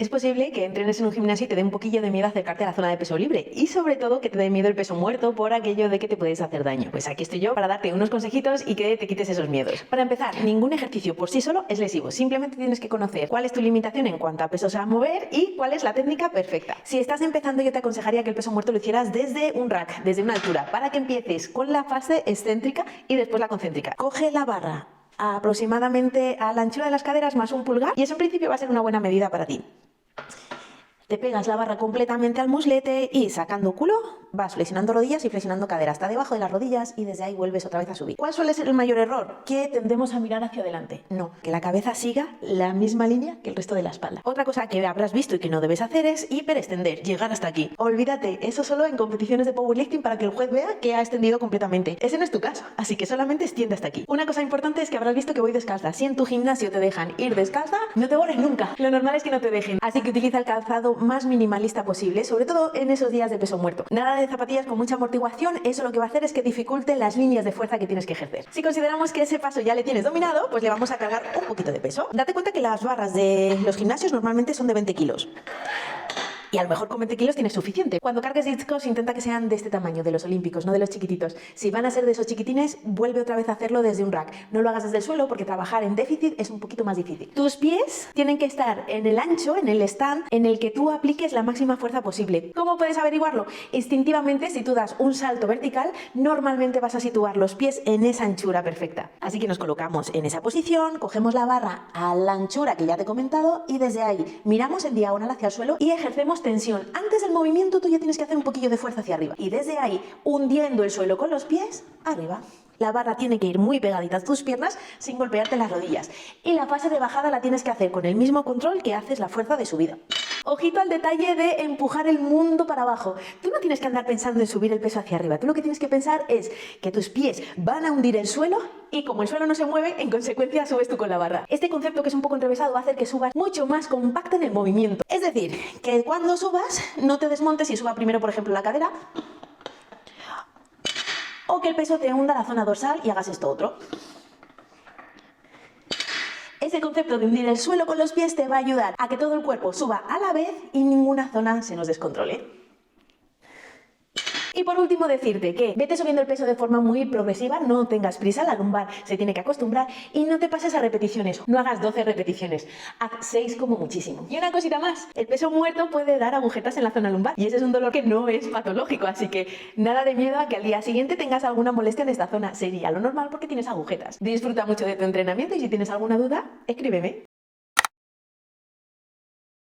Es posible que entrenes en un gimnasio y te dé un poquillo de miedo acercarte a la zona de peso libre y sobre todo que te dé miedo el peso muerto por aquello de que te puedes hacer daño. Pues aquí estoy yo para darte unos consejitos y que te quites esos miedos. Para empezar, ningún ejercicio por sí solo es lesivo. Simplemente tienes que conocer cuál es tu limitación en cuanto a pesos a mover y cuál es la técnica perfecta. Si estás empezando, yo te aconsejaría que el peso muerto lo hicieras desde un rack, desde una altura, para que empieces con la fase excéntrica y después la concéntrica. Coge la barra aproximadamente a la anchura de las caderas más un pulgar y eso en principio va a ser una buena medida para ti. Te pegas la barra completamente al muslete y sacando culo vas flexionando rodillas y flexionando cadera hasta debajo de las rodillas y desde ahí vuelves otra vez a subir. ¿Cuál suele ser el mayor error? Que tendemos a mirar hacia adelante. No, que la cabeza siga la misma línea que el resto de la espalda. Otra cosa que habrás visto y que no debes hacer es hiperextender, llegar hasta aquí. Olvídate, eso solo en competiciones de powerlifting para que el juez vea que ha extendido completamente. Ese no es tu caso, así que solamente extiende hasta aquí. Una cosa importante es que habrás visto que voy descalza. Si en tu gimnasio te dejan ir descalza, no te borres nunca. Lo normal es que no te dejen. Así que utiliza el calzado más minimalista posible, sobre todo en esos días de peso muerto. Nada de zapatillas con mucha amortiguación, eso lo que va a hacer es que dificulte las líneas de fuerza que tienes que ejercer. Si consideramos que ese paso ya le tienes dominado, pues le vamos a cargar un poquito de peso. Date cuenta que las barras de los gimnasios normalmente son de 20 kilos. Y a lo mejor con 20 kilos tienes suficiente. Cuando cargues discos, intenta que sean de este tamaño, de los olímpicos, no de los chiquititos. Si van a ser de esos chiquitines, vuelve otra vez a hacerlo desde un rack. No lo hagas desde el suelo porque trabajar en déficit es un poquito más difícil. Tus pies tienen que estar en el ancho, en el stand, en el que tú apliques la máxima fuerza posible. ¿Cómo puedes averiguarlo? Instintivamente, si tú das un salto vertical, normalmente vas a situar los pies en esa anchura perfecta. Así que nos colocamos en esa posición, cogemos la barra a la anchura que ya te he comentado y desde ahí miramos en diagonal hacia el suelo y ejercemos tensión. Antes del movimiento tú ya tienes que hacer un poquillo de fuerza hacia arriba y desde ahí hundiendo el suelo con los pies arriba. La barra tiene que ir muy pegadita a tus piernas sin golpearte las rodillas y la fase de bajada la tienes que hacer con el mismo control que haces la fuerza de subida. Ojito al detalle de empujar el mundo para abajo. Tú no tienes que andar pensando en subir el peso hacia arriba. Tú lo que tienes que pensar es que tus pies van a hundir el suelo y como el suelo no se mueve, en consecuencia subes tú con la barra. Este concepto, que es un poco enrevesado, va a hacer que subas mucho más compacto en el movimiento. Es decir, que cuando subas no te desmontes y suba primero, por ejemplo, la cadera, o que el peso te hunda la zona dorsal y hagas esto otro. Ese concepto de hundir el suelo con los pies te va a ayudar a que todo el cuerpo suba a la vez y ninguna zona se nos descontrole. Y por último decirte que vete subiendo el peso de forma muy progresiva, no tengas prisa, la lumbar se tiene que acostumbrar y no te pases a repeticiones, no hagas 12 repeticiones, haz 6 como muchísimo. Y una cosita más, el peso muerto puede dar agujetas en la zona lumbar y ese es un dolor que no es patológico, así que nada de miedo a que al día siguiente tengas alguna molestia en esta zona, sería lo normal porque tienes agujetas. Disfruta mucho de tu entrenamiento y si tienes alguna duda, escríbeme.